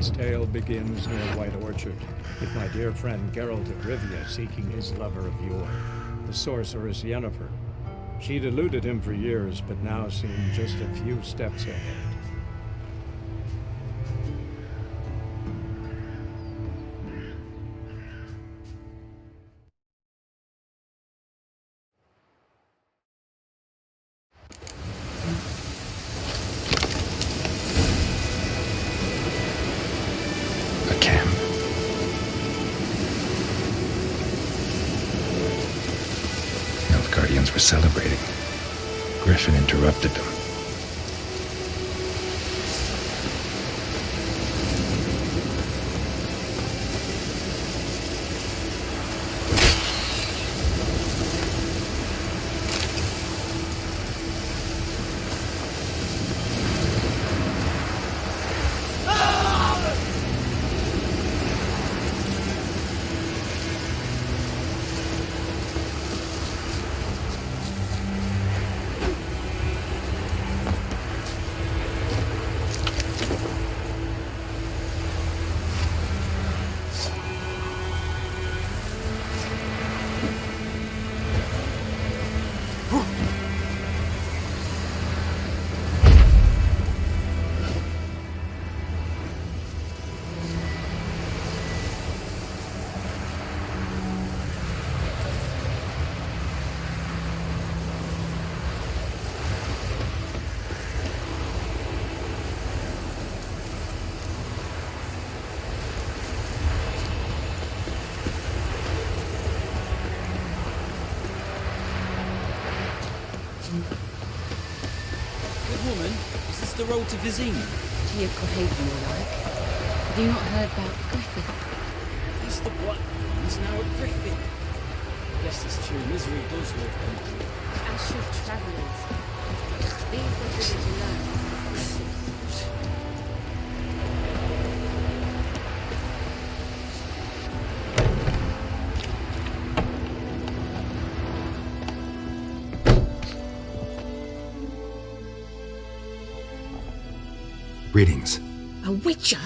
Its tale begins near White Orchard, with my dear friend Geralt of Rivia seeking his lover of yore, the sorceress Yennefer. She'd eluded him for years, but now seemed just a few steps ahead. Were celebrating. Griffin interrupted them. Good woman, is this the road to Vizine? To your Cohaven, all right. Have you not heard about Griffin? Is the Black One's now at Griffin? I guess it's true, misery does love company. As should travellers. Leave the village alone. Greetings. A witcher?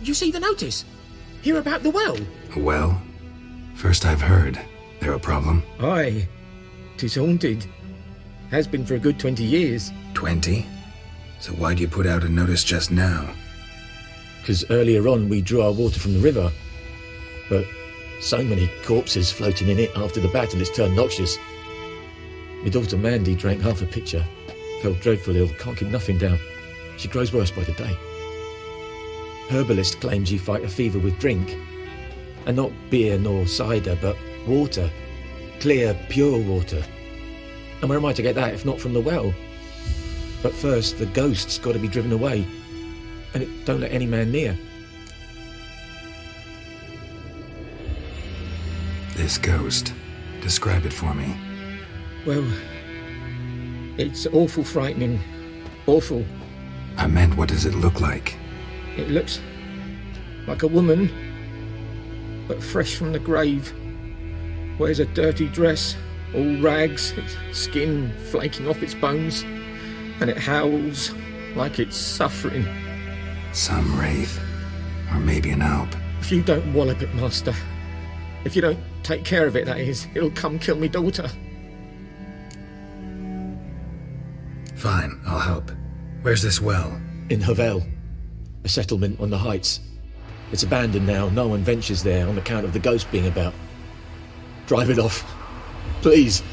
You see the notice? Hear about the well? A well? First I've heard. There a problem? Aye. 'Tis haunted. Has been for a good 20 years. 20? So why do you put out a notice just now? 'Cause earlier on we drew our water from the river. But so many corpses floating in it after the battle it's turned noxious. My daughter Mandy drank half a pitcher. Fell dreadful ill, can't keep nothing down. She grows worse by the day. Herbalist claims you fight a fever with drink. And not beer nor cider, but water. Clear, pure water. And where am I to get that if not from the well? But first, the ghost's got to be driven away. And it don't let any man near. This ghost. Describe it for me. Well, it's awful frightening. Awful. I meant, what does it look like? It looks like a woman, but fresh from the grave. Wears a dirty dress, all rags, its skin flaking off its bones, and it howls like it's suffering. Some wraith. Or maybe an alp. If you don't wallop it, Master, if you don't take care of it, that is, it'll come kill me daughter. Fine, I'll help. Where's this well? In Havel, a settlement on the heights. It's abandoned now, no one ventures there on account of the ghost being about. Drive it off, please.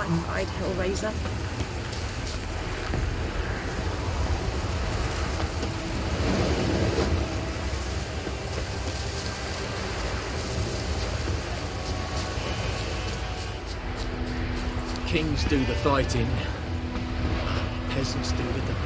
black-eyed hellraiser. Kings do the fighting, peasants do the dying.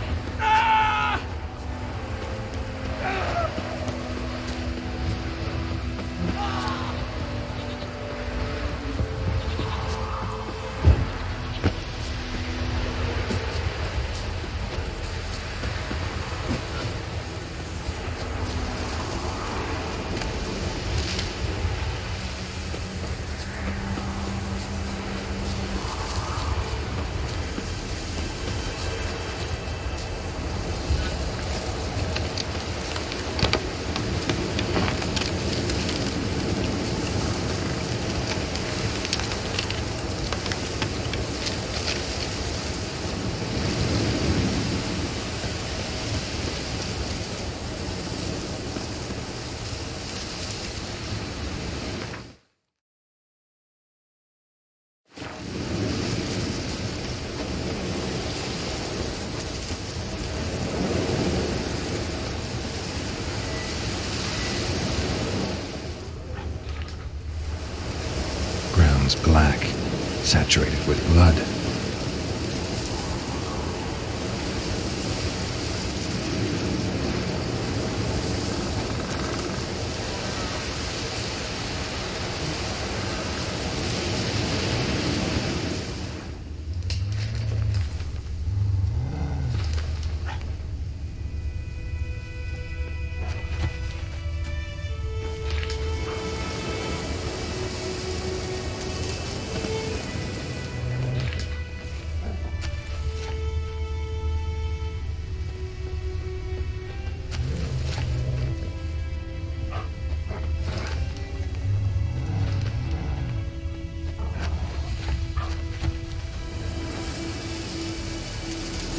Ground's black, saturated with blood.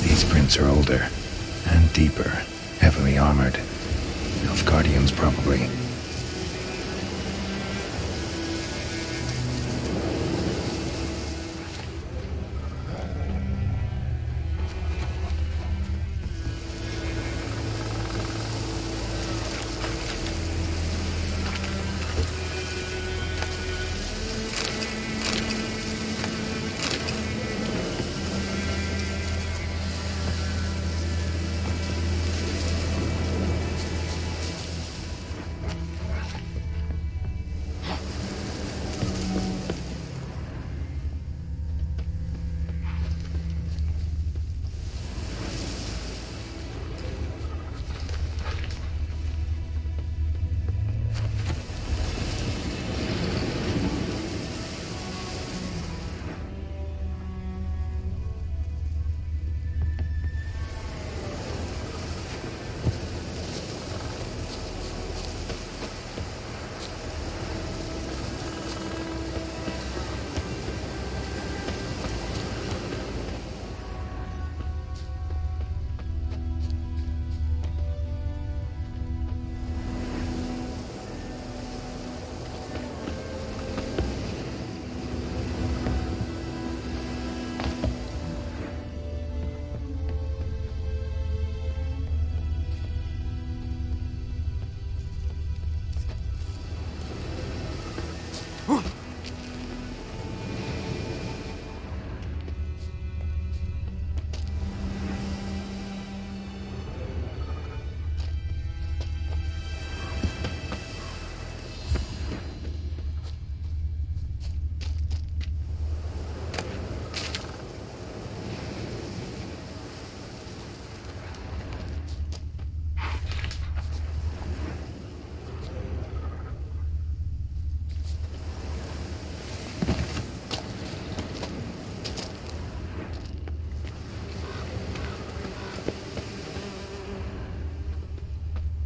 These prints are older and deeper, heavily armored. Elf guardians, probably.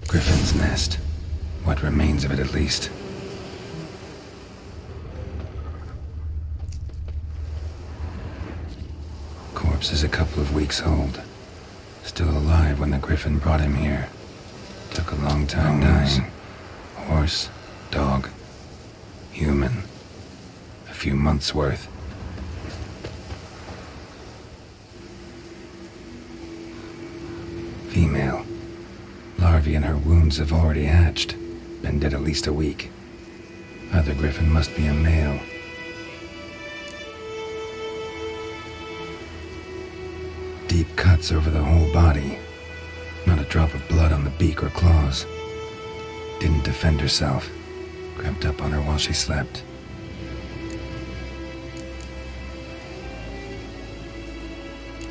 Griffin's nest. What remains of it, at least. Corpse is a couple of weeks old. Still alive when the Griffin brought him here. Took a long time dying. Horse, dog, human. A few months worth. wounds have already hatched. Been dead at least a week. Either griffin must be a male. Deep cuts over the whole body. Not a drop of blood on the beak or claws. Didn't defend herself. Crept up on her while she slept.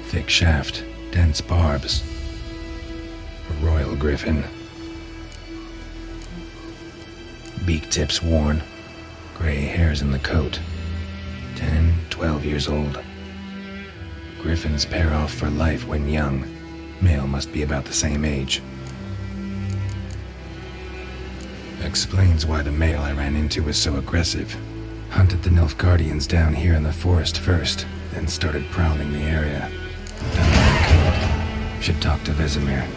Thick shaft, dense barbs. A royal griffin. Beak tips worn. Gray hairs in the coat. 10, 12 years old. Griffins pair off for life when young. Male must be about the same age. Explains why the male I ran into was so aggressive. Hunted the Nilfgaardians down here in the forest first, then started prowling the area. Done what I could. Should talk to Vesemir.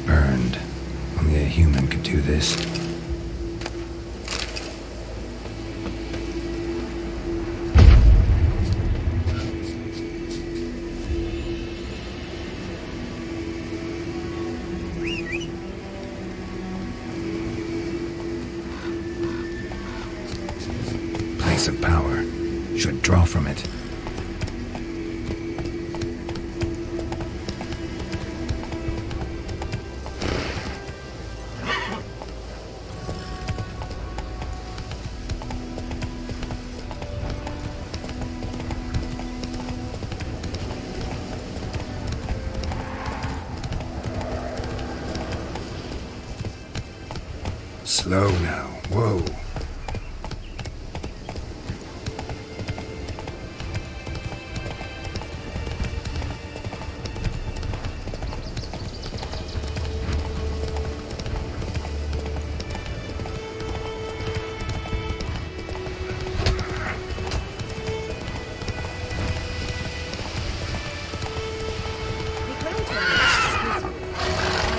Burned. Only a human could do this. Place of power. Should draw from it. Slow now. Whoa.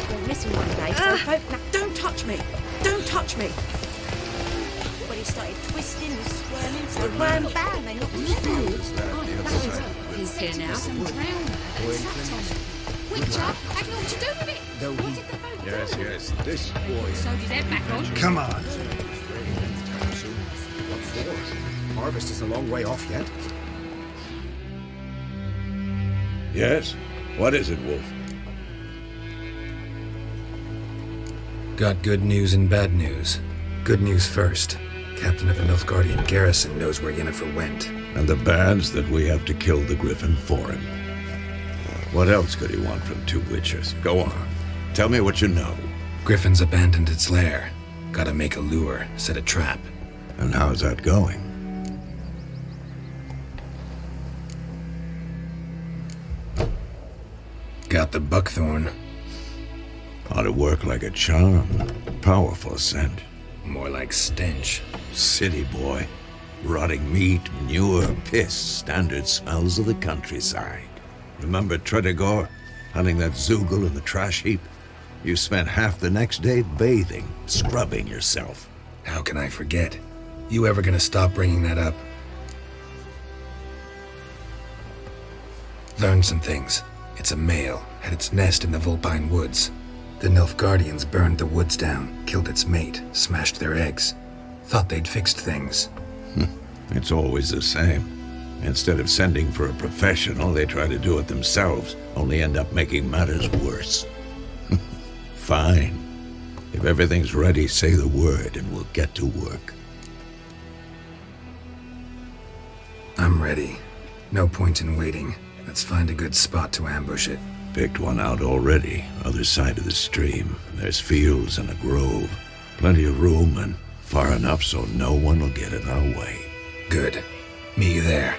We're missing one day, so folk now. Don't touch me! Don't touch me! When he started twisting and squirming, so they weren't bad. They looked good. He's here now. Witcher, have you what to do with it? What did the folk do? Yes, this boy. So did Ed back on. Come on. What for? Harvest is a long way off yet. Yes? What is it, Wolf? Got good news and bad news. Good news first. Captain of the Nilfgaardian garrison knows where Yennefer went. And the bad's that we have to kill the griffin for him. What else could he want from two witches? Go on. Tell me what you know. Griffin's abandoned its lair. Gotta make a lure, set a trap. And how's that going? Got the buckthorn. Ought to work like a charm. Powerful scent. More like stench. City boy. Rotting meat, manure, piss. Standard smells of the countryside. Remember Tredegor? Hunting that Zoogle in the trash heap? You spent half the next day bathing, scrubbing yourself. How can I forget? You ever gonna stop bringing that up? Learned some things. It's a male, had its nest in the Vulpine Woods. The Nilfgaardians burned the woods down, killed its mate, smashed their eggs. Thought they'd fixed things. It's always the same. Instead of sending for a professional, they try to do it themselves, only end up making matters worse. Fine. If everything's ready, say the word and we'll get to work. I'm ready. No point in waiting. Let's find a good spot to ambush it. Picked one out already, other side of the stream. There's fields and a grove. Plenty of room and far enough so no one will get in our way. Good. Meet you there.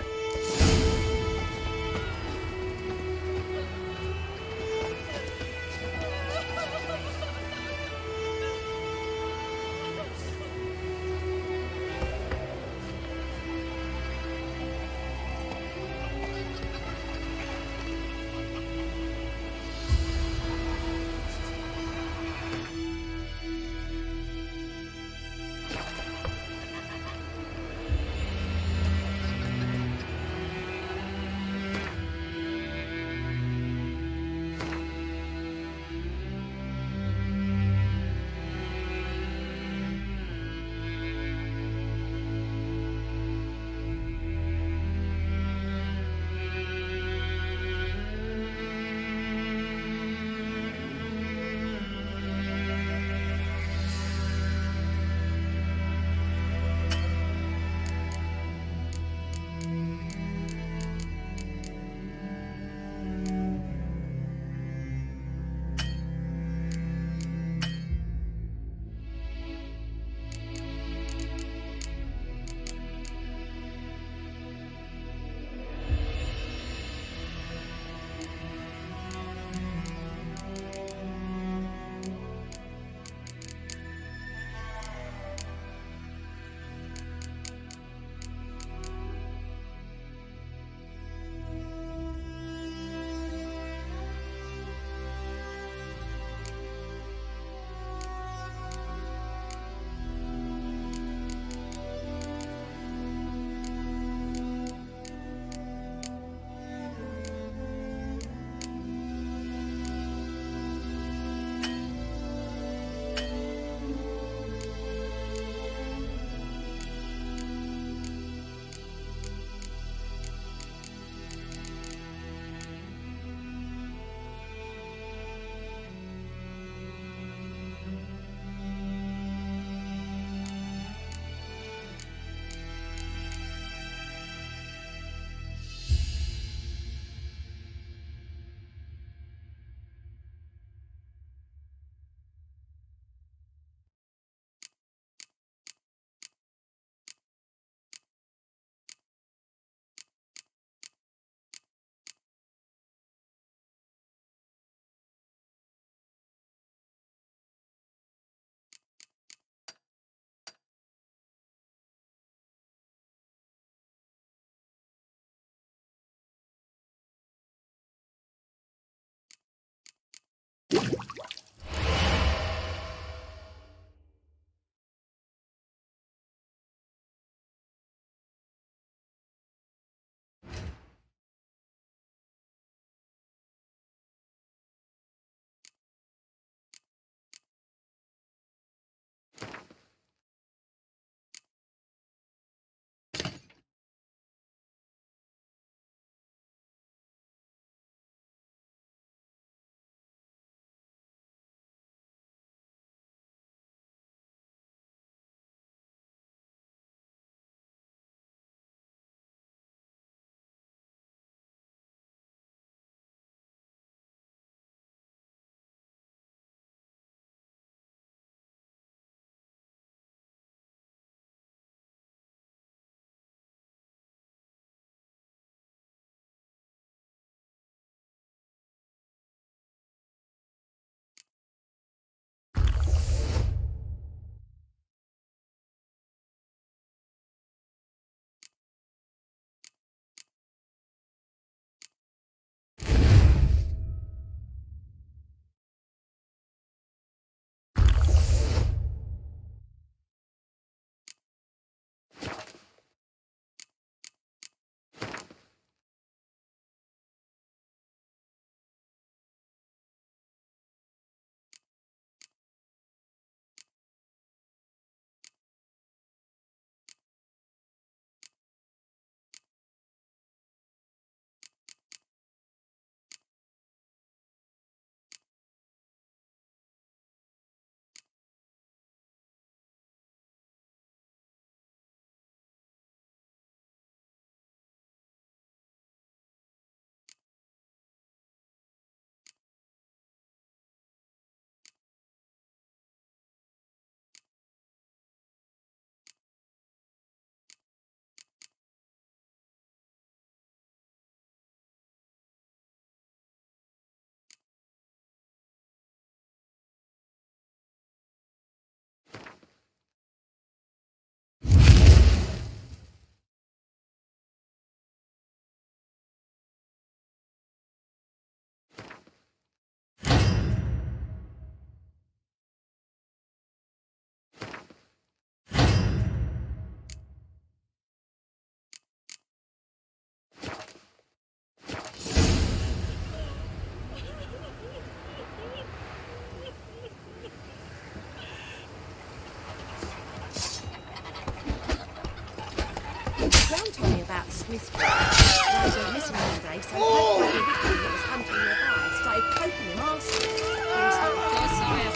mystery. Wise went missing one day, so the Wickham that was hunting nearby started poking him asking. When he started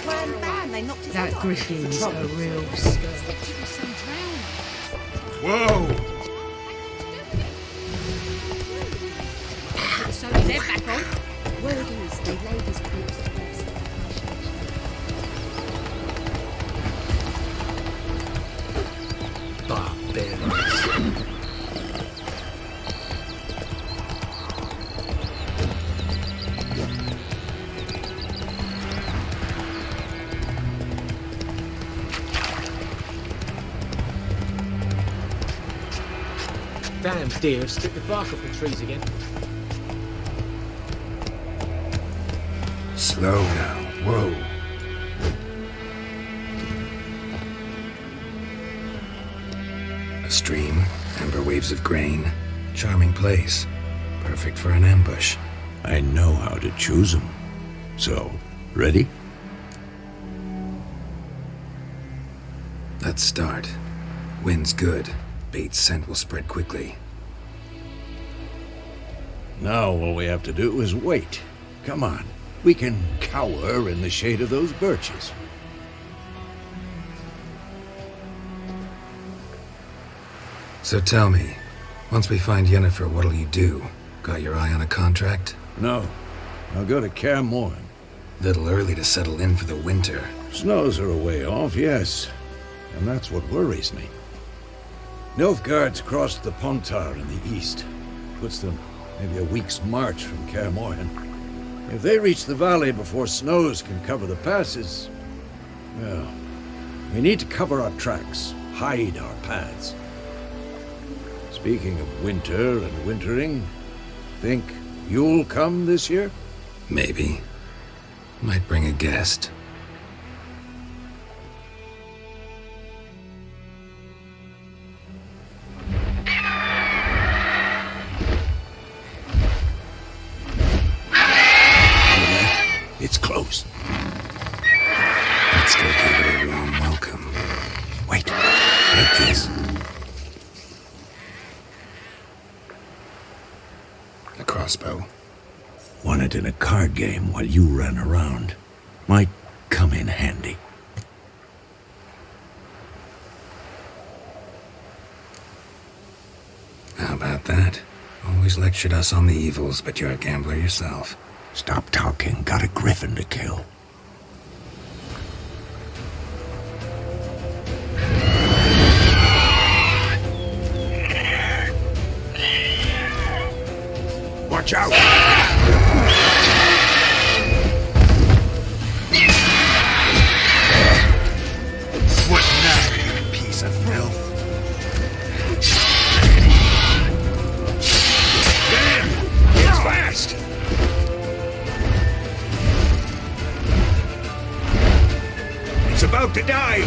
wham bam, they knocked his head That off. Griffin's a real skirt. Whoa! So they're back on. Word is they laid his corpse to rest. Barbarians. Damn deer, stripped the bark off the trees again. Slow now. Whoa. A stream, amber waves of grain. Charming place. Perfect for an ambush. I know how to choose them. So, ready? Let's start. Wind's good. Bait's scent will spread quickly. Now all we have to do is wait. Come on. We can cower in the shade of those birches. So tell me, once we find Yennefer, what'll you do? Got your eye on a contract? No. I'll go to Kaer Morhen. Little early to settle in for the winter. Snows are a way off, yes. And that's what worries me. Nilfgaard's crossed the Pontar in the east. Puts them maybe a week's march from Kaer Morhen. If they reach the valley before snows can cover the passes, well, we need to cover our tracks, hide our paths. Speaking of winter and wintering, think you'll come this year? Maybe. Might bring a guest. It's close. Let's go give it a warm welcome. Wait, like this. A crossbow. Won it in a card game while you ran around. Might come in handy. How about that? Always lectured us on the evils, but you're a gambler yourself. Stop talking. Got a griffin to kill. Watch out! What now, you piece of filth? Damn! It's fast! It's about to die!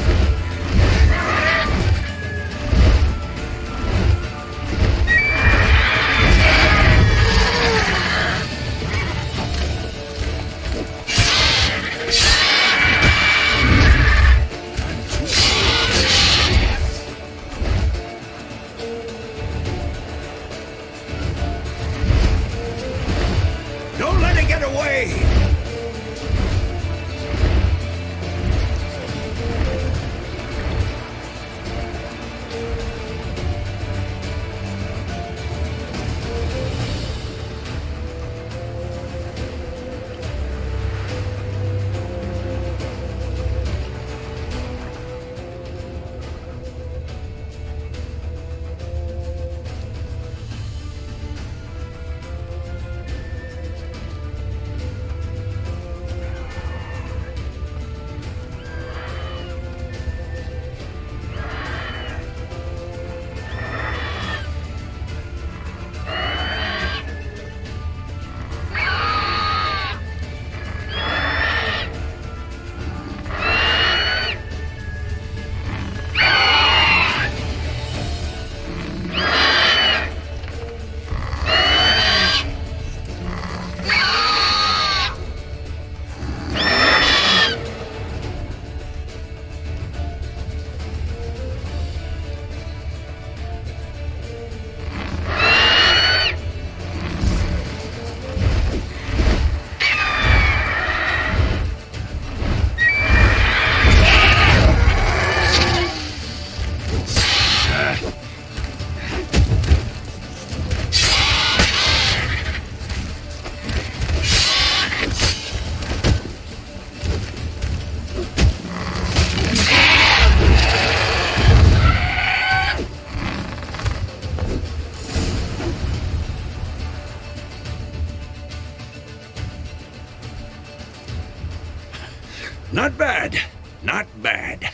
Not bad. Not bad.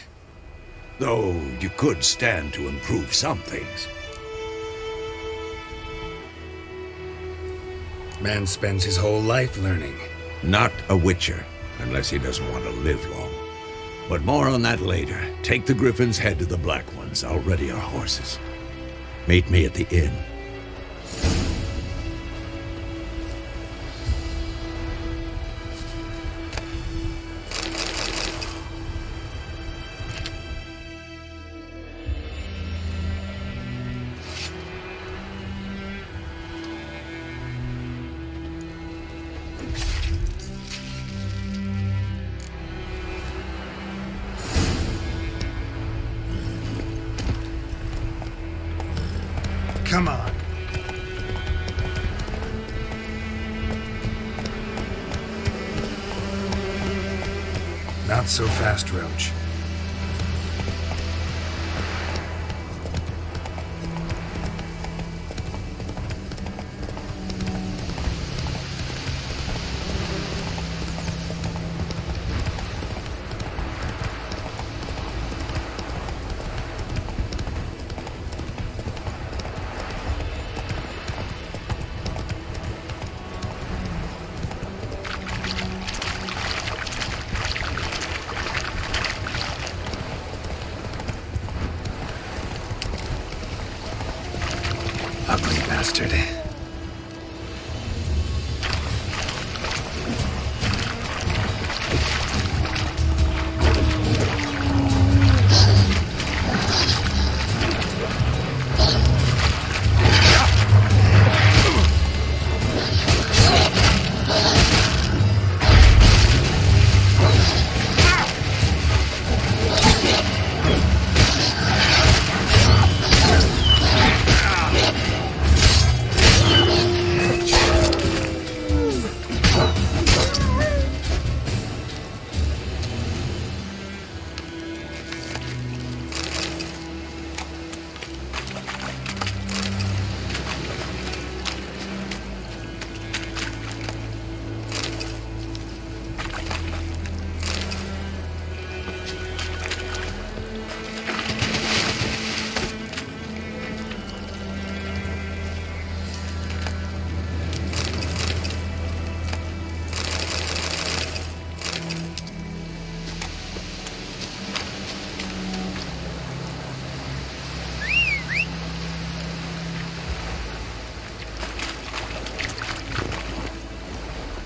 Though you could stand to improve some things. Man spends his whole life learning. Not a witcher, unless he doesn't want to live long. But more on that later. Take the Griffin's head to the Black Ones. I'll ready our horses. Meet me at the inn. Come on. Not so fast, Roach. Ugly bastard.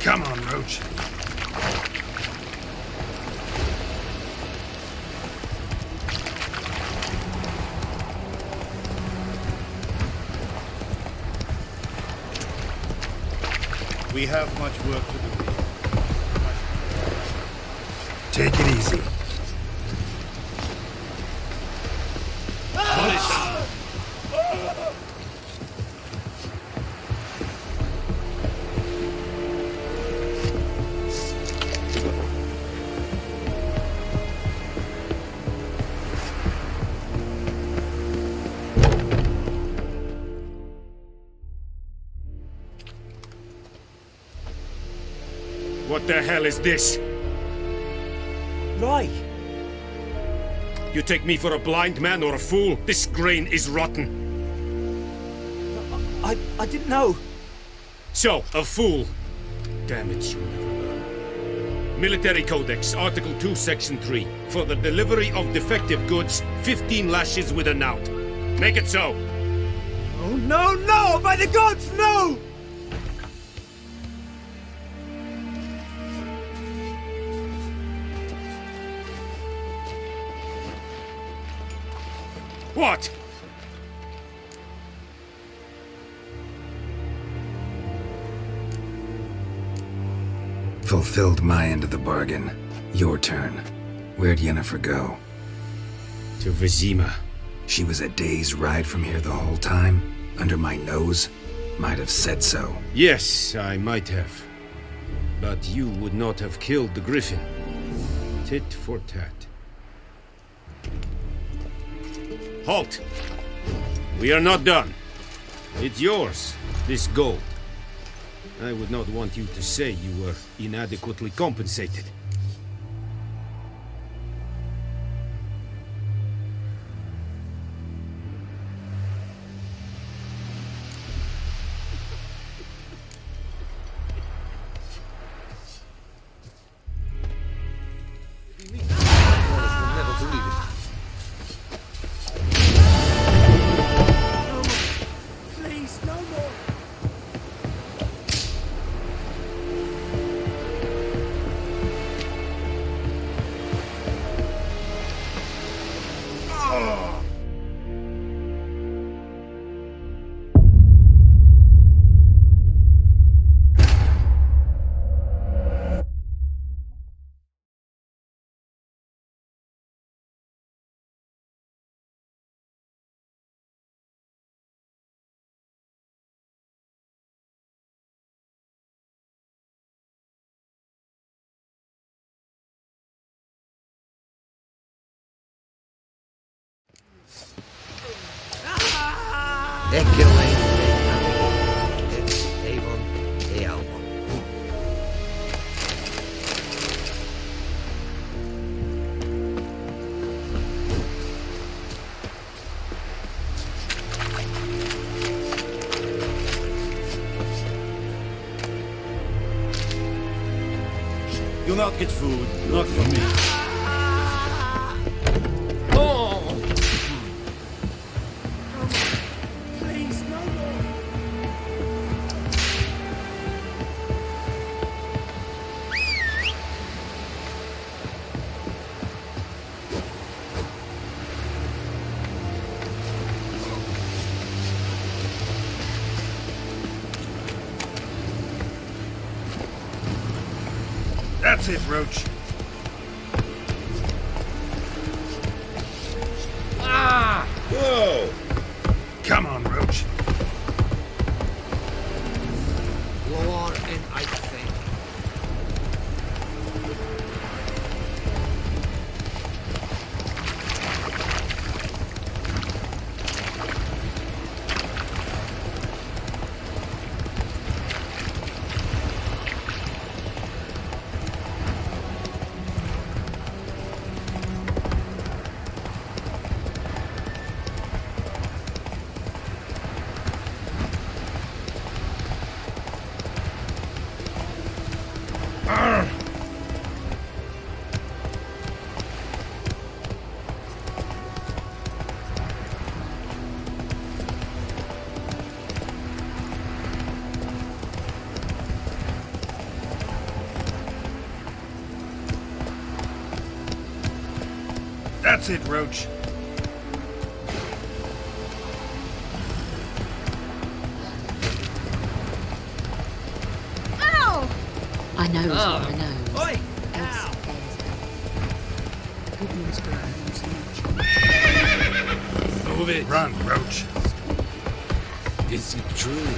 Come on, Roach. We have much work to do. Take it easy. What the hell is this? Lie. You take me for a blind man or a fool? This grain is rotten. I didn't know. So, a fool. Damn it, you never learn. Military Codex, Article 2, Section 3. For the delivery of defective goods, 15 lashes with a knout. Make it so. Oh, no, no! By the gods, no! What? Fulfilled my end of the bargain. Your turn. Where'd Yennefer go? To Vizima. She was a day's ride from here the whole time? Under my nose? Might have said so. Yes, I might have. But you would not have killed the Griffin. Tit for tat. Halt! We are not done. It's yours, this gold. I would not want you to say you were inadequately compensated. Do not get food. Not for me. Please, no more. That's it, Roach. Whoa! Come on, Roach. War and I think. That's it, Roach. Ow! I know, I know. Oi! Else Ow! Good news, bad news. Move it. Run, Roach. Is it true?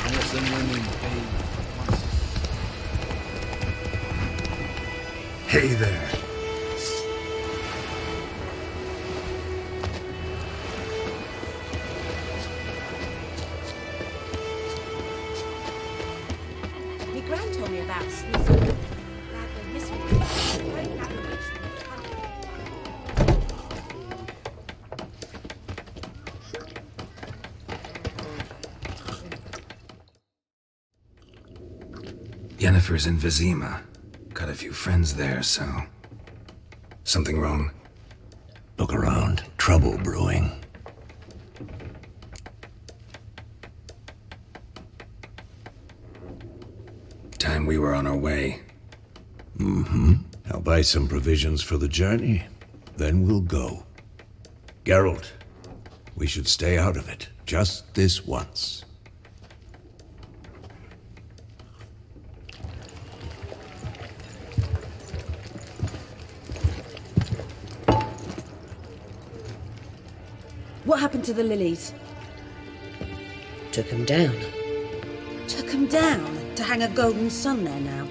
More than women pay. Hey there. My gran told me about sniffing. Glad we're missing. Great navigation. Yennefer's in Vizima. Got a few friends there, so... Something wrong? Look around. Trouble brewing. Time we were on our way. I'll buy some provisions for the journey. Then we'll go. Geralt, we should stay out of it. Just this once. What happened to the lilies? Took him down. Took 'em down to hang a golden sun there now.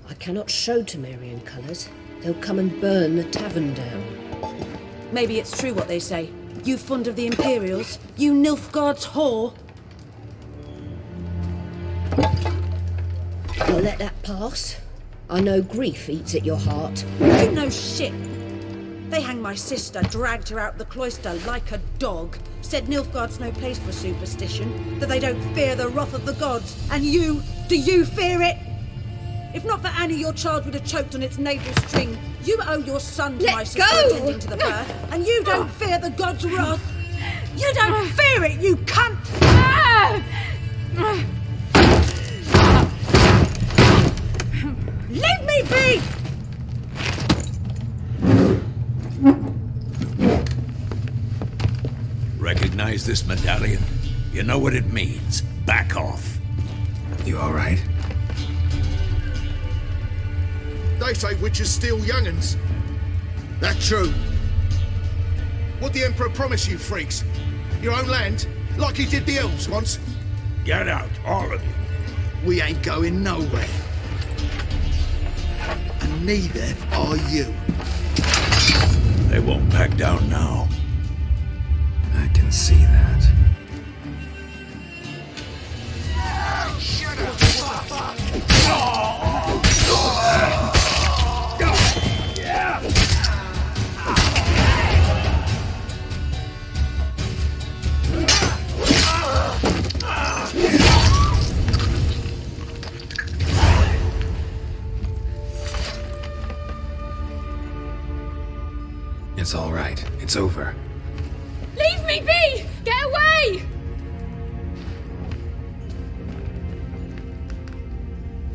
I cannot show Temerian colours. They'll come and burn the tavern down. Maybe it's true what they say. You fond of the Imperials? You Nilfgaard's whore? I'll let that pass. I know grief eats at your heart. You know shit. They hanged my sister, dragged her out the cloister like a dog, said Nilfgaard's no place for superstition, that they don't fear the wrath of the gods. And you, do you fear it? If not for Annie, your child would have choked on its navel string. You owe your son to Let my sister go! attending to the birth, and you don't fear the gods' wrath. You don't fear it, you cunt! Leave me be! Recognize this medallion? You know what it means. Back off. You alright? They say witches steal young'uns. That true. What the Emperor promise you, freaks? Your own land? Like he did the elves once? Get out, all of you. We ain't going nowhere. And neither are you. They won't back down now. I can see that. It's all right. It's over. Leave me be! Get away!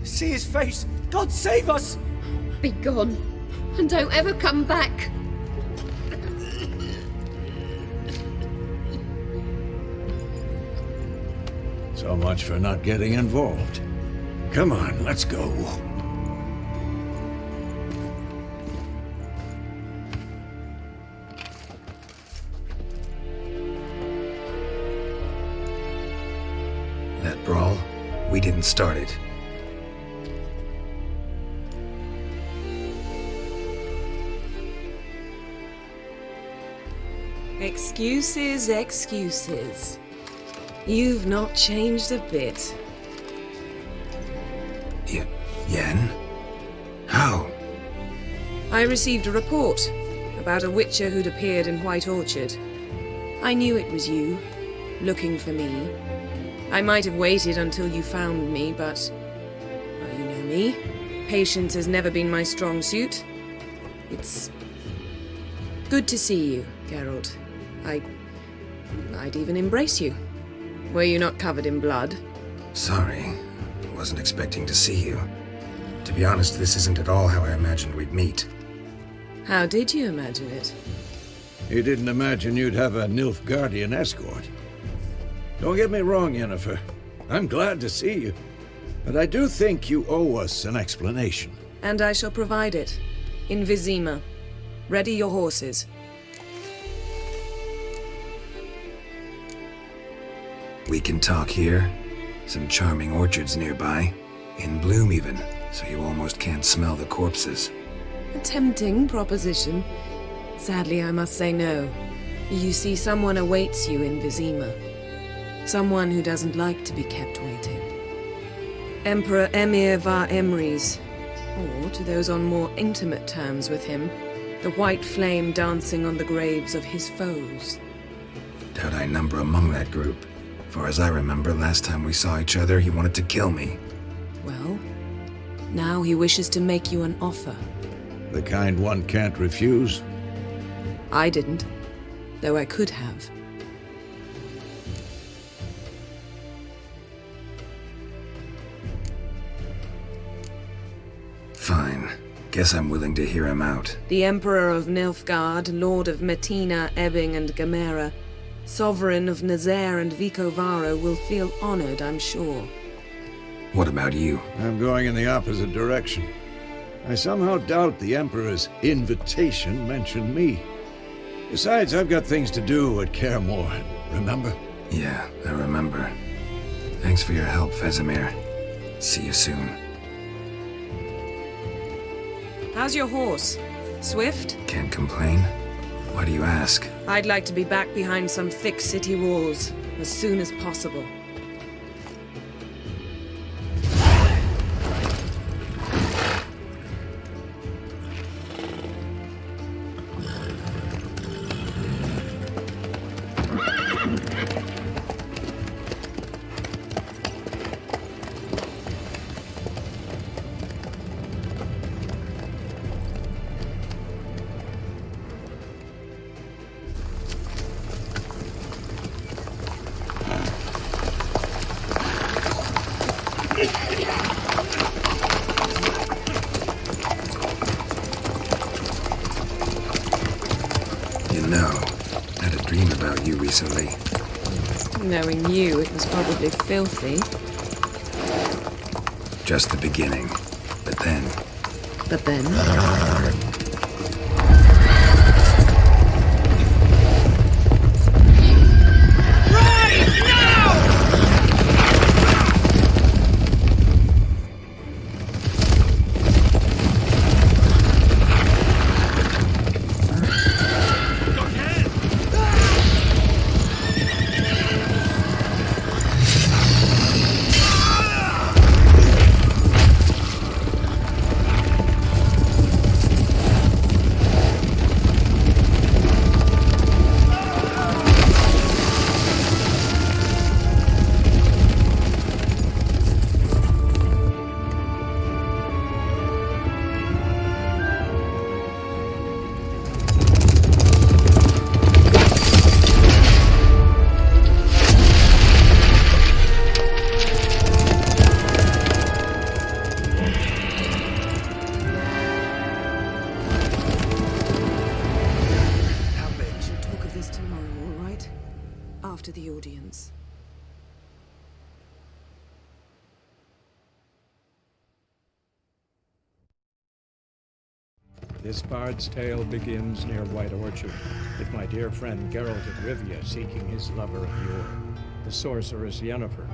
See his face! God save us! Be gone, and don't ever come back. So much for not getting involved. Come on, let's go. That brawl, we didn't start it. Excuses, excuses. You've not changed a bit. Yen? How? I received a report about a witcher who'd appeared in White Orchard. I knew it was you, looking for me. I might have waited until you found me, but... well, you know me. Patience has never been my strong suit. It's... good to see you, Geralt. I'd even embrace you. Were you not covered in blood? Sorry. Wasn't expecting to see you. To be honest, this isn't at all how I imagined we'd meet. How did you imagine it? You didn't imagine you'd have a Nilfgaardian escort. Don't get me wrong, Yennefer. I'm glad to see you. But I do think you owe us an explanation. And I shall provide it. In Vizima. Ready your horses. We can talk here. Some charming orchards nearby. In bloom even, so you almost can't smell the corpses. A tempting proposition. Sadly, I must say no. You see, someone awaits you in Vizima. Someone who doesn't like to be kept waiting. Emperor Emir var Emrys. Or, to those on more intimate terms with him, the white flame dancing on the graves of his foes. Doubt I number among that group. For as I remember, last time we saw each other, he wanted to kill me. Well, now he wishes to make you an offer. The kind one can't refuse? I didn't, though I could have. Fine. Guess I'm willing to hear him out. The Emperor of Nilfgaard, Lord of Metina, Ebbing, and Gamera, Sovereign of Nazaire and Vicovaro, will feel honored, I'm sure. What about you? I'm going in the opposite direction. I somehow doubt the Emperor's invitation mentioned me. Besides, I've got things to do at Kaer Morhen, remember? Yeah, I remember. Thanks for your help, Vesemir. See you soon. How's your horse? Swift? Can't complain. Why do you ask? I'd like to be back behind some thick city walls as soon as possible. You know, I had a dream about you recently. Knowing you, it was probably filthy. Just the beginning. But then... But then? after the audience. This bard's tale begins near White Orchard, with my dear friend Geralt of Rivia seeking his lover of yore, the sorceress Yennefer.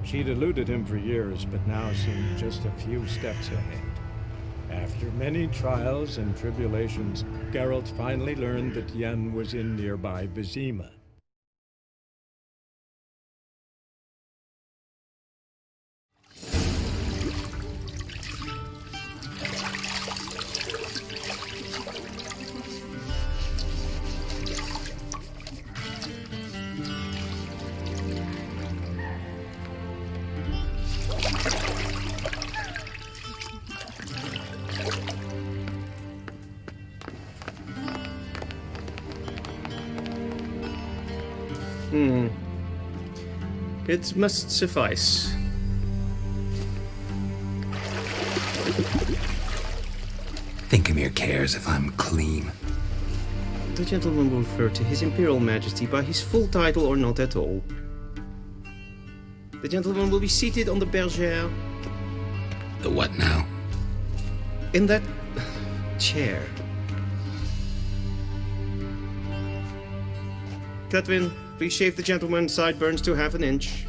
She'd eluded him for years, but now seemed just a few steps ahead. After many trials and tribulations, Geralt finally learned that Yen was in nearby Vizima. It must suffice. Thinkamere cares if I'm clean. The gentleman will refer to His Imperial Majesty by his full title or not at all. The gentleman will be seated on the bergère. The what now? In that chair. Cletwin, please shave the gentleman's sideburns to half an inch.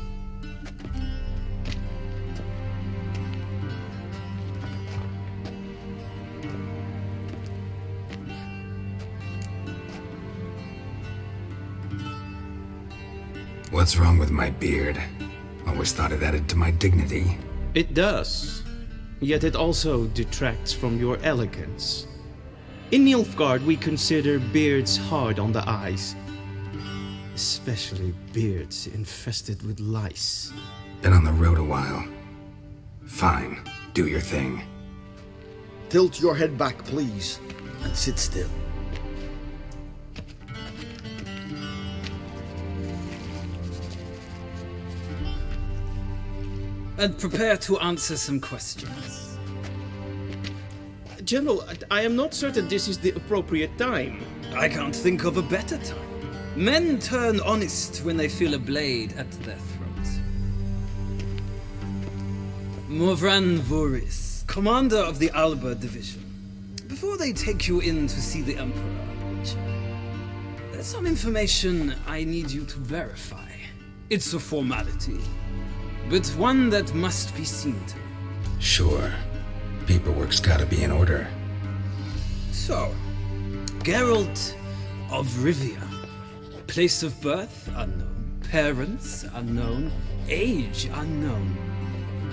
What's wrong with my beard? Always thought it added to my dignity. It does. Yet it also detracts from your elegance. In Nilfgaard, we consider beards hard on the eyes. Especially beards infested with lice. Been on the road a while. Fine, do your thing. Tilt your head back, please, and sit still. And prepare to answer some questions. General, I am not certain this is the appropriate time. I can't think of a better time. Men turn honest when they feel a blade at their throat. Morvran Voris, commander of the Alba Division. Before they take you in to see the Emperor, there's some information I need you to verify. It's a formality, but one that must be seen to. Sure. Paperwork's gotta be in order. So, Geralt of Rivia. Place of birth, unknown. Parents, unknown. Age, unknown.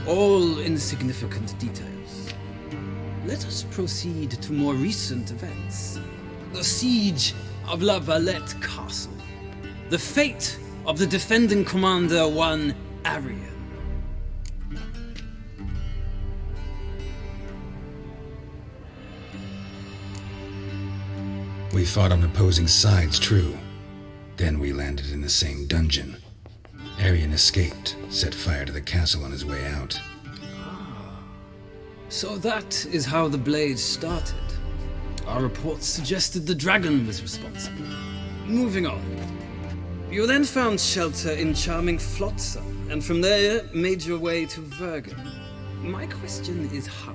All insignificant details. Let us proceed to more recent events. The siege of La Valette Castle. The fate of the defending commander, one Arian. We fought on opposing sides, true. Then we landed in the same dungeon. Arian escaped, set fire to the castle on his way out. So that is how the blade started. Our reports suggested the dragon was responsible. Moving on. You then found shelter in charming Flotsam, and from there made your way to Vergen. My question is how?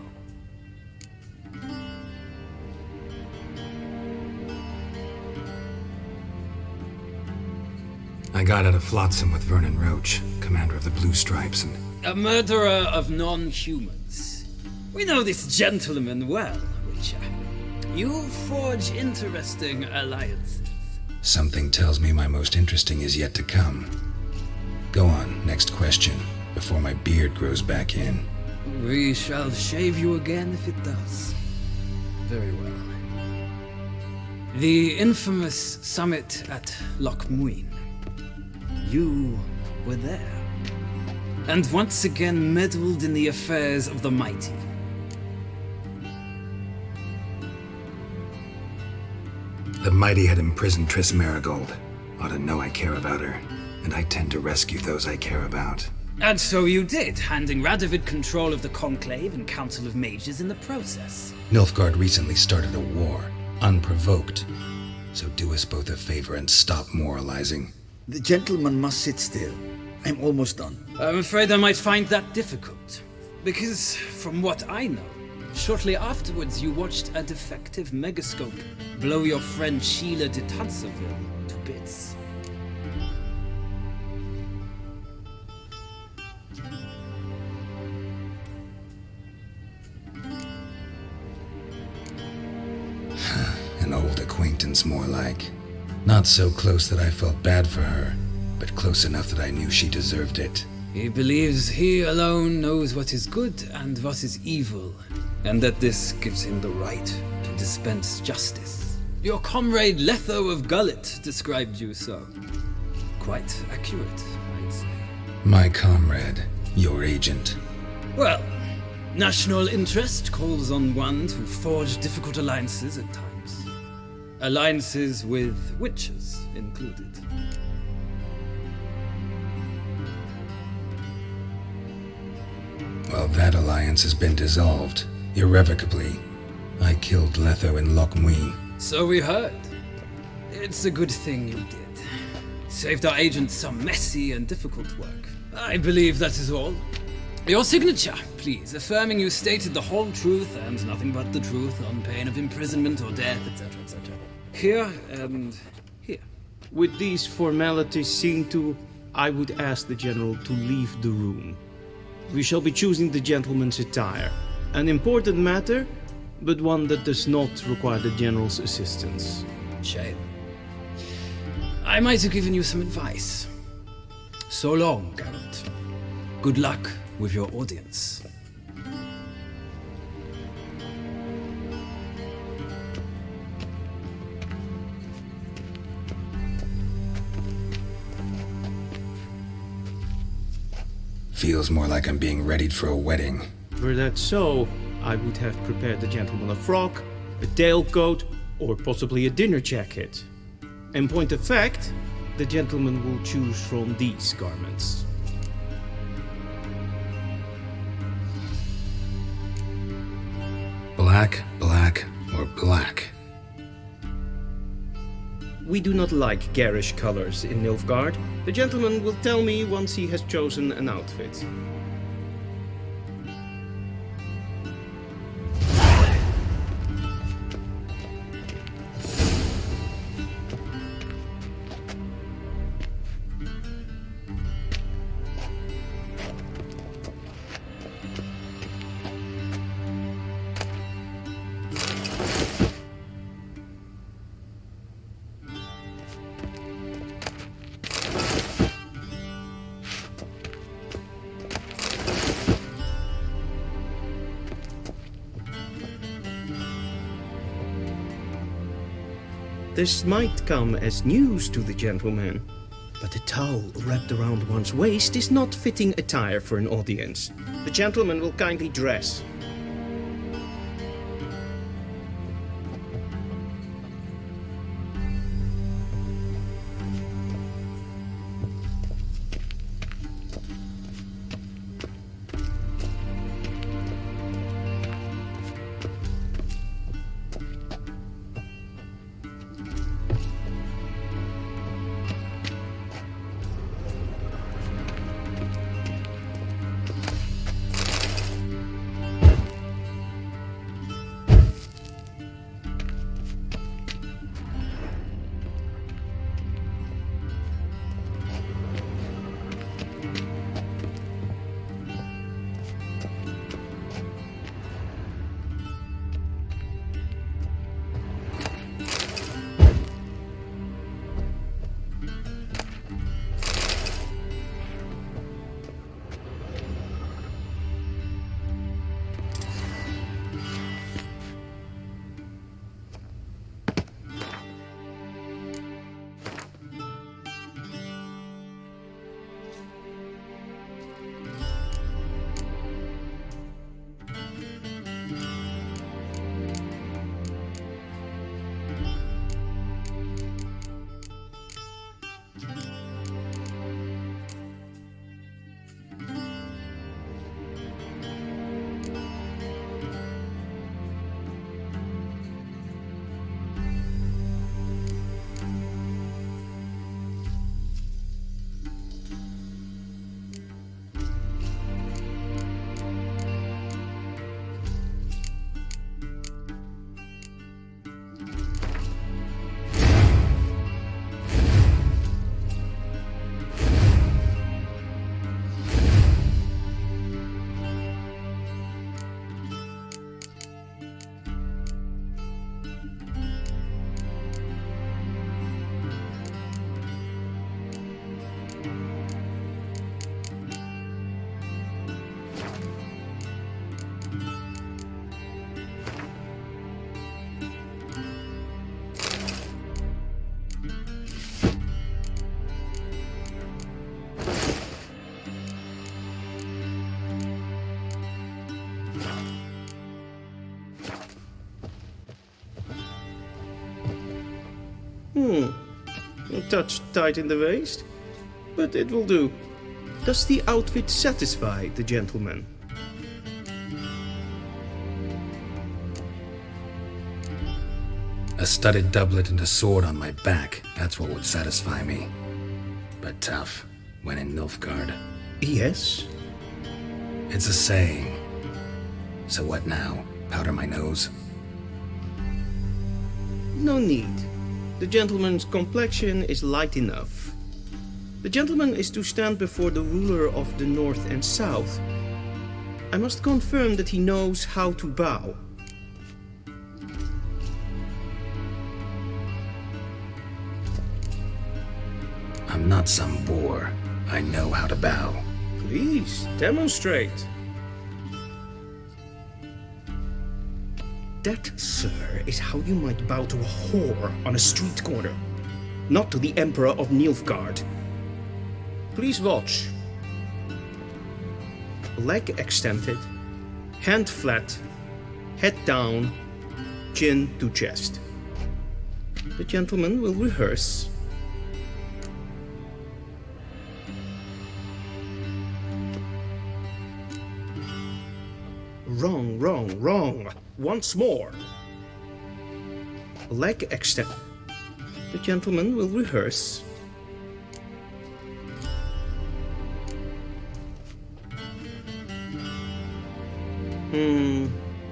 I got out of Flotsam with Vernon Roach, commander of the Blue Stripes, and... A murderer of non-humans. We know this gentleman well, Witcher. You forge interesting alliances. Something tells me my most interesting is yet to come. Go on, next question, before my beard grows back in. We shall shave you again if it does. Very well. The infamous summit at Loch Muin. You were there, and once again meddled in the affairs of the mighty. The mighty had imprisoned Triss Marigold. Ought to know I care about her, and I tend to rescue those I care about. And so you did, handing Radovid control of the Conclave and Council of Mages in the process. Nilfgaard recently started a war, unprovoked. So do us both a favor and stop moralizing. The gentleman must sit still. I'm almost done. I'm afraid I might find that difficult. Because, from what I know, shortly afterwards you watched a defective megascope blow your friend Sheila de Tanserville to bits. An old acquaintance, more like. Not so close that I felt bad for her, but close enough that I knew she deserved it. He believes he alone knows what is good and what is evil, and that this gives him the right to dispense justice. Your comrade Letho of Gullet described you so. Quite accurate, I'd say. My comrade, your agent. Well, national interest calls on one to forge difficult alliances at times. Alliances with witches included. Well, that alliance has been dissolved, irrevocably. I killed Letho in Loch Muin. So we heard. It's a good thing you did. Saved our agent some messy and difficult work. I believe that is all. Your signature, please, affirming you stated the whole truth and nothing but the truth on pain of imprisonment or death, etc., etc. Here and here. With these formalities seen to, I would ask the General to leave the room. We shall be choosing the gentleman's attire. An important matter, but one that does not require the General's assistance. Shame. I might have given you some advice. So long, Geralt. Good luck with your audience. Feels more like I'm being readied for a wedding. Were that so, I would have prepared the gentleman a frock, a tailcoat, or possibly a dinner jacket. In point of fact, the gentleman will choose from these garments. Black, black, or black? We do not like garish colors in Nilfgaard. The gentleman will tell me once he has chosen an outfit. This might come as news to the gentleman, but a towel wrapped around one's waist is not fitting attire for an audience. The gentleman will kindly dress. A touch tight in the waist, but it will do. Does the outfit satisfy the gentleman? A studded doublet and a sword on my back, that's what would satisfy me. But tough, when in Nilfgaard. Yes? It's a saying. So what now? Powder my nose? No need. The gentleman's complexion is light enough. The gentleman is to stand before the ruler of the North and South. I must confirm that he knows how to bow. I'm not some boor. I know how to bow. Please, demonstrate. That, sir, is how you might bow to a whore on a street corner, not to the Emperor of Nilfgaard. Please watch. Leg extended, hand flat, head down, chin to chest. The gentleman will rehearse. Wrong, wrong, wrong. Once more. Leg extend. The gentleman will rehearse.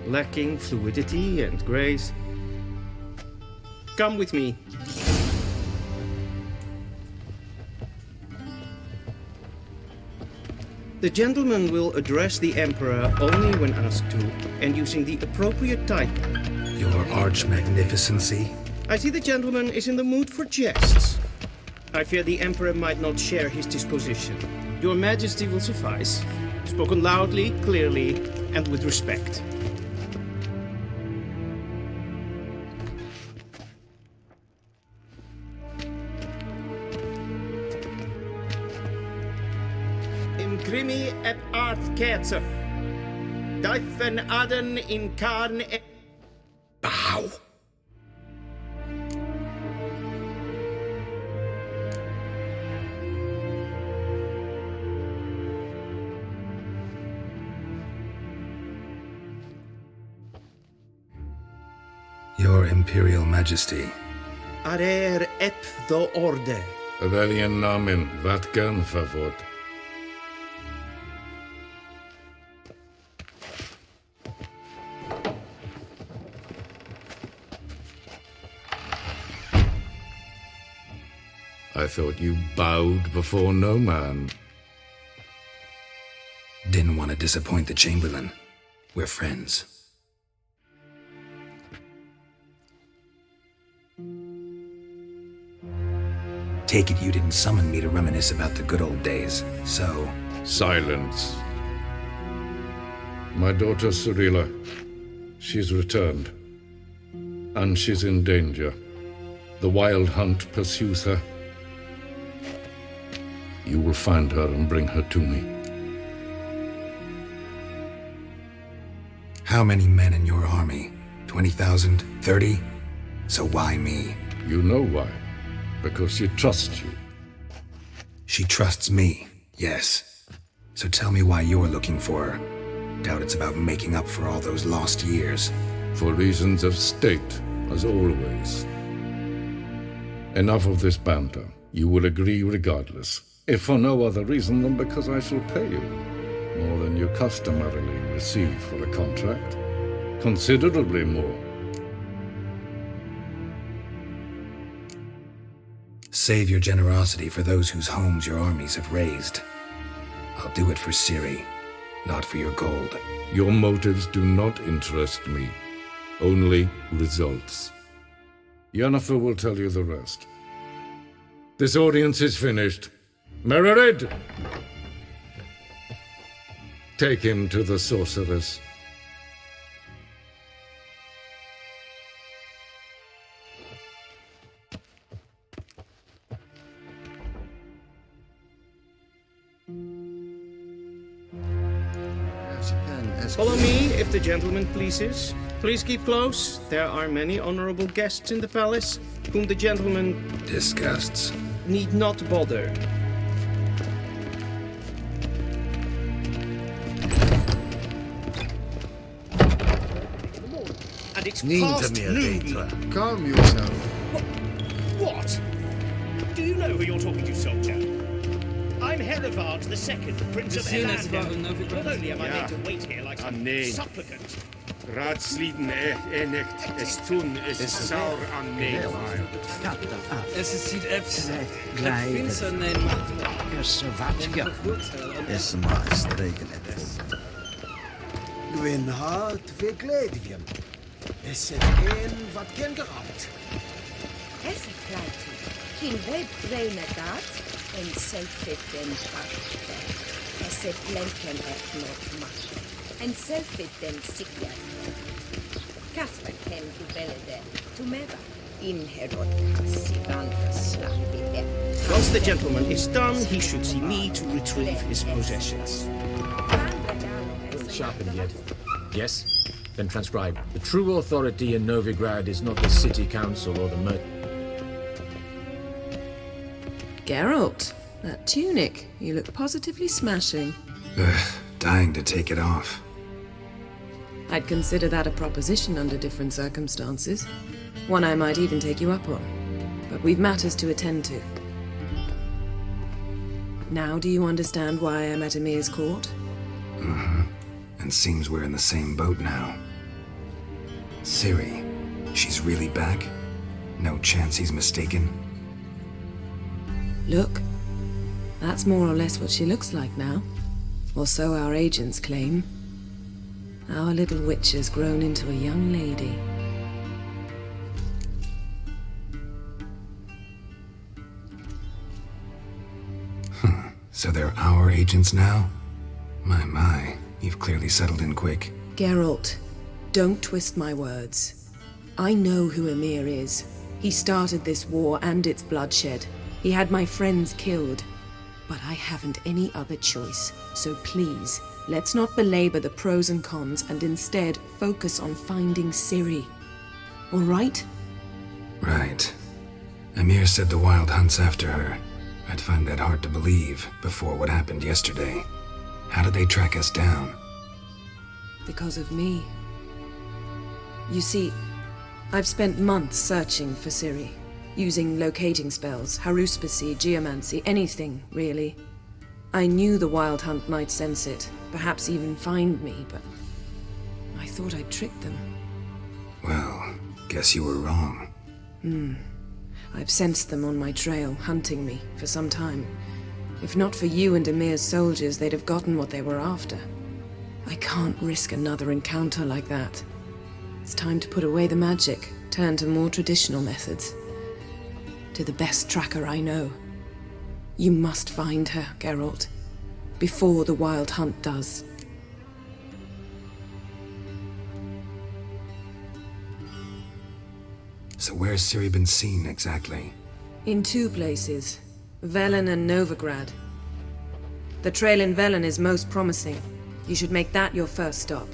Lacking fluidity and grace. Come with me. The gentleman will address the Emperor only when asked to, and using the appropriate title. Your Arch-Magnificency? I see the gentleman is in the mood for jests. I fear the Emperor might not share his disposition. Your Majesty will suffice. Spoken loudly, clearly, and with respect. Imprimi et art ketzer. Difen aden in carne et... Bow! Your Imperial Majesty. Arer ep do orde. Welchen Namen, wat gern favor? I thought you bowed before no man. Didn't want to disappoint the Chamberlain. We're friends. Take it you didn't summon me to reminisce about the good old days, so... Silence. My daughter Cyrilla, she's returned. And she's in danger. The wild hunt pursues her. You will find her and bring her to me. How many men in your army? 20,000? 30? So why me? You know why. Because she trusts you. She trusts me, yes. So tell me why you're looking for her. Doubt it's about making up for all those lost years. For reasons of state, as always. Enough of this banter. You will agree regardless. If for no other reason than because I shall pay you. More than you customarily receive for a contract. Considerably more. Save your generosity for those whose homes your armies have razed. I'll do it for Ciri, not for your gold. Your motives do not interest me. Only results. Yennefer will tell you the rest. This audience is finished. Mererid! Take him to the sorceress. Follow me, if the gentleman pleases. Please keep close. There are many honorable guests in the palace. whom the gentleman Disgusts. need not bother. And it's past noon. Calm yourself. What? Do you know who you're talking to, soldier? I'm Herivard II, Prince of Elan. Not only am I made to wait here like some supplicant. Raadsleden enecht es tun es saur an neefile. Es is ziet efse. Het vindt neem Es maar streken het. Gwyn hart vir gledivjem. Es het een wat gen gerapt. Es is klein. Geen weet breine dat en zelfit den pachte. Es het blenken het nog mach. En zelfit den sikja. Kasper ken du belde to meva. In herod sivanta slapide. Once the gentleman is done, he should see me to retrieve his possessions. Sharpen yet. Yes? Then transcribe. The true authority in Novigrad is not the city council or the Geralt, that tunic. You look positively smashing. Dying to take it off. I'd consider that a proposition under different circumstances. One I might even take you up on. But we've matters to attend to. Now do you understand why I'm at Emir's court? Mm-hmm. And seems we're in the same boat now. Ciri, she's really back? No chance he's mistaken? Look, that's more or less what she looks like now. Or so our agents claim. Our little witch has grown into a young lady. So they're our agents now? My, you've clearly settled in quick. Geralt, don't twist my words. I know who Emir is. He started this war and its bloodshed. He had my friends killed. But I haven't any other choice. So please, let's not belabor the pros and cons and instead focus on finding Ciri. All right? Right. Emir said the Wild hunts after her. I'd find that hard to believe before what happened yesterday. How did they track us down? Because of me. You see, I've spent months searching for Ciri, using locating spells, haruspicy, geomancy, anything, really. I knew the Wild Hunt might sense it, perhaps even find me, but I thought I'd tricked them. Well, guess you were wrong. I've sensed them on my trail, hunting me, for some time. If not for you and Emir's soldiers, they'd have gotten what they were after. I can't risk another encounter like that. It's time to put away the magic, turn to more traditional methods. To the best tracker I know. You must find her, Geralt, before the Wild Hunt does. So where's Ciri been seen, exactly? In two places, Velen and Novigrad. The trail in Velen is most promising. You should make that your first stop.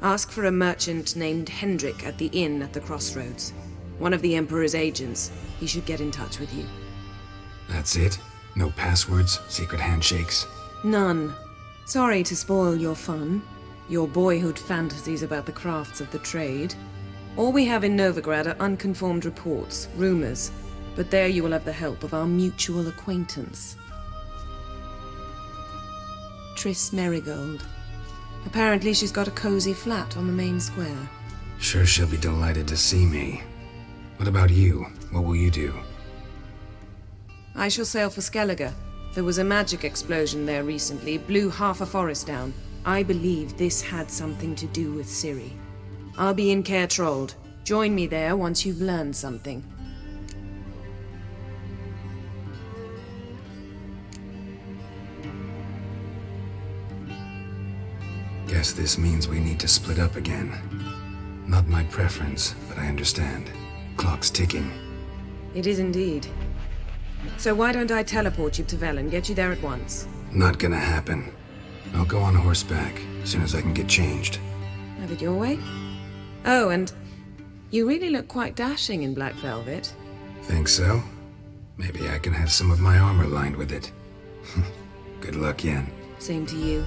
Ask for a merchant named Hendrik at the inn at the crossroads. One of the Emperor's agents. He should get in touch with you. That's it? No passwords, secret handshakes? None. Sorry to spoil your fun, your boyhood fantasies about the crafts of the trade. All we have in Novigrad are unconformed reports, rumors, but there you will have the help of our mutual acquaintance. Triss Merigold. Apparently she's got a cozy flat on the main square. Sure she'll be delighted to see me. What about you? What will you do? I shall sail for Skellige. There was a magic explosion there recently, blew half a forest down. I believe this had something to do with Ciri. I'll be in Caer Trold. Join me there once you've learned something. Guess this means we need to split up again. Not my preference, but I understand. Clock's ticking. It is indeed. So why don't I teleport you to Velen, get you there at once? Not gonna happen. I'll go on horseback, as soon as I can get changed. Have it your way? Oh, and you really look quite dashing in black velvet. Think so? Maybe I can have some of my armor lined with it. Good luck, Yen. Same to you.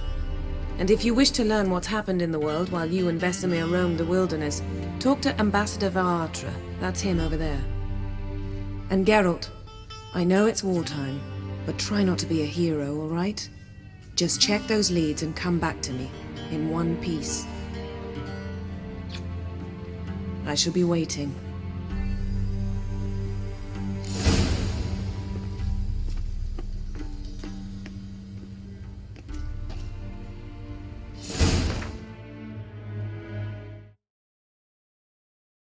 And if you wish to learn what's happened in the world while you and Vesemir roamed the wilderness, talk to Ambassador Varatra. That's him over there. And Geralt, I know it's wartime, but try not to be a hero, all right? Just check those leads and come back to me, in one piece. I shall be waiting.